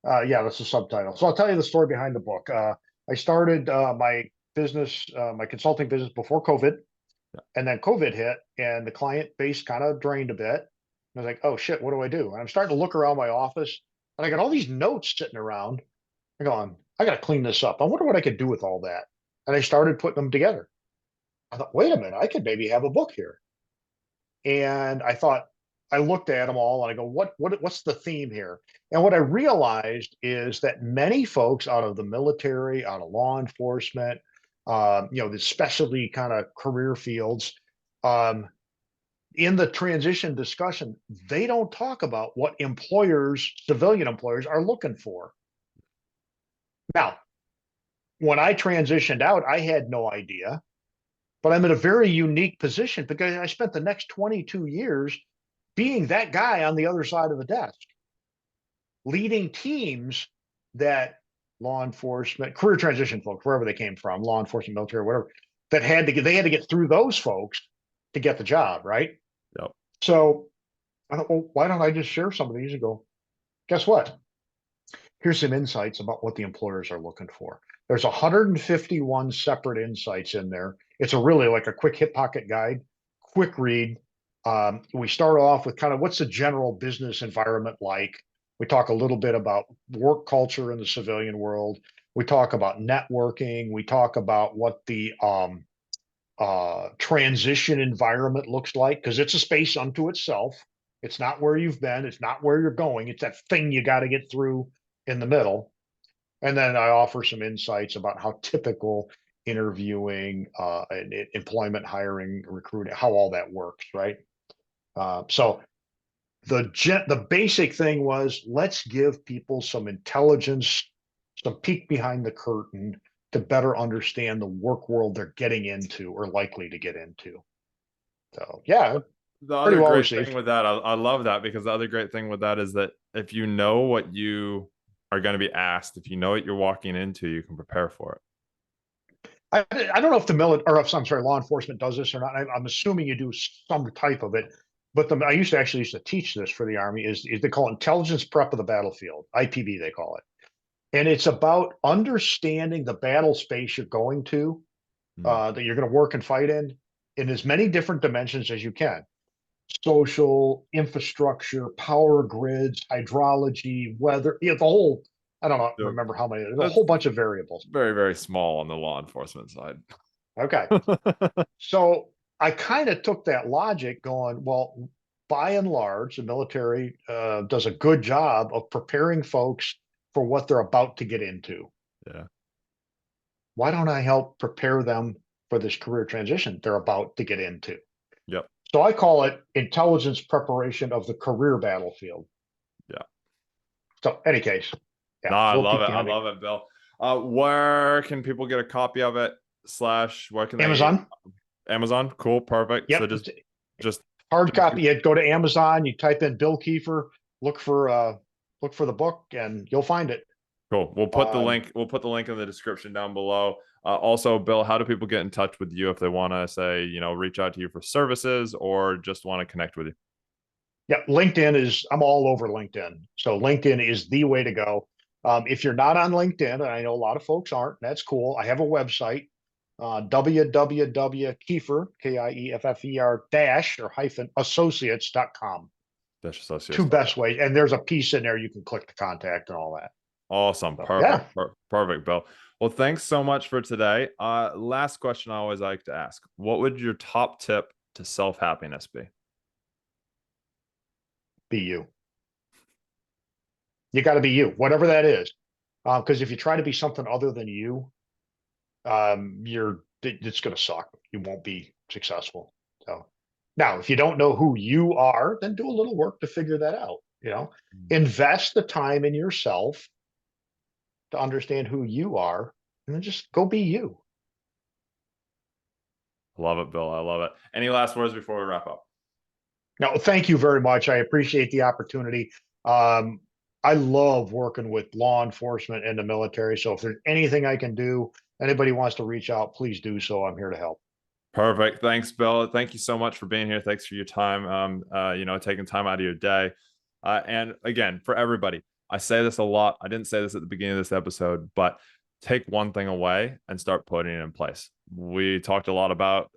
yeah, that's the subtitle. So I'll tell you the story behind the book. I started my business, my consulting business before COVID, Yeah. and then COVID hit, and the client base kind of drained a bit. I was like, oh shit, what do I do? And I'm starting to look around my office, and I got all these notes sitting around. I'm going, I got to clean this up. I wonder what I could do with all that. And I started putting them together. I thought, wait a minute, I could maybe have a book here. And I thought, I looked at them all and I go, what's the theme here? And what I realized is that many folks out of the military, out of law enforcement, the specialty kind of career fields, In the transition discussion, they don't talk about what employers, civilian employers, are looking for. Now, when I transitioned out, I had no idea, but I'm in a very unique position because I spent the next 22 years being that guy on the other side of the desk, leading teams that law enforcement, career transition folks, wherever they came from, law enforcement, military, whatever, that they had to get through those folks to get the job, right? Yep. So I thought, well, why don't I just share some of these and go, guess what? Here's some insights about what the employers are looking for. There's 151 separate insights in there. It's a really like a quick hip pocket guide, quick read. We start off with kind of what's the general business environment like. We talk a little bit about work culture in the civilian world. We talk about networking. We talk about what the transition environment looks like, because it's a space unto itself. It's not where you've been. It's not where you're going. It's that thing you got to get through in the middle. And then I offer some insights about how typical interviewing, employment, hiring, recruiting, how all that works, right? So the basic thing was, let's give people some intelligence, some peek behind the curtain to better understand the work world they're getting into or likely to get into. So yeah, The pretty other well great thing received. with that, I love that, because the other great thing with that is that if you know what you are going to be asked, if you know what you're walking into, you can prepare for it. I don't know if the military, or if I'm sorry, law enforcement does this or not. I'm assuming you do some type of it, but I used to teach this for the Army. Is they call it intelligence prep of the battlefield, IPB they call it, and it's about understanding the battle space you're going to, Mm. that you're going to work and fight in as many different dimensions as you can: social, infrastructure, power grids, hydrology, weather, the whole. I don't know, So remember how many. There's a that's whole bunch of variables. very, very small on the law enforcement side. Okay. So I kind of took that logic going, well, by and large, the military does a good job of preparing folks for what they're about to get into. Yeah. Why don't I help prepare them for this career transition they're about to get into? Yep. So I call it intelligence preparation of the career battlefield. Yeah. So, any case, No, yeah, I little love peek it. I behind it. love it, Bill. Where can people get a copy of it? Slash, where can they? Amazon. Amazon. Cool. Perfect. So Yep. just Hard copy. You go to Amazon, you type in Bill Kieffer, look for the book, and you'll find it. cool. We'll put the Um, link. We'll put the link in the description down below. Also, Bill, how do people get in touch with you if they want to say, reach out to you for services or just want to connect with you? yeah, LinkedIn is, I'm all over LinkedIn. So LinkedIn is the way to go. If you're not on LinkedIn, and I know a lot of folks aren't, that's cool. I have a website, www.kieffer, Kieffer dash or hyphen associates.com. Dash Two Associates. best ways. And there's a piece in there you can click to contact and all that. Awesome. So yeah, Perfect, Bill. Well, thanks so much for today. Last question I always like to ask. What would your top tip to self-happiness be? be you. You got to be you, whatever that is. Because if you try to be something other than you, it's going to suck. You won't be successful. So now, if you don't know who you are, then do a little work to figure that out. Invest the time in yourself to understand who you are, and then just go be you. Love it, Bill. I love it. Any last words before we wrap up? Now, thank you very much. I appreciate the opportunity. I love working with law enforcement and the military. So if there's anything I can do, anybody wants to reach out, please do so. I'm here to help. Perfect. Thanks, Bill. Thank you so much for being here. Thanks for your time. Taking time out of your day. And again, for everybody, I say this a lot. I didn't say this at the beginning of this episode, but take one thing away and start putting it in place. We talked a lot about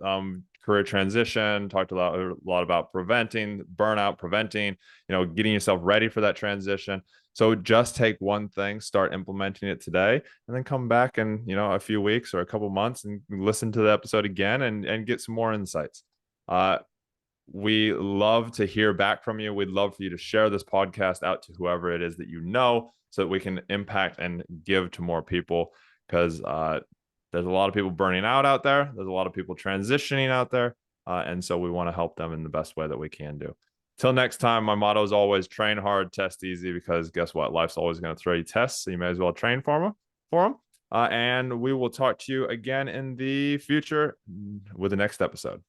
career transition, talked a lot about preventing burnout, getting yourself ready for that transition. So just take one thing, start implementing it today, and then come back in, a few weeks or a couple months and listen to the episode again and get some more insights. We love to hear back from you. We'd love for you to share this podcast out to whoever it is that you know so that we can impact and give to more people, because there's a lot of people burning out there. There's a lot of people transitioning out there. And so we want to help them in the best way that we can do. Till next time, my motto is always train hard, test easy, because guess what? Life's always going to throw you tests, so you may as well train for them. And we will talk to you again in the future with the next episode.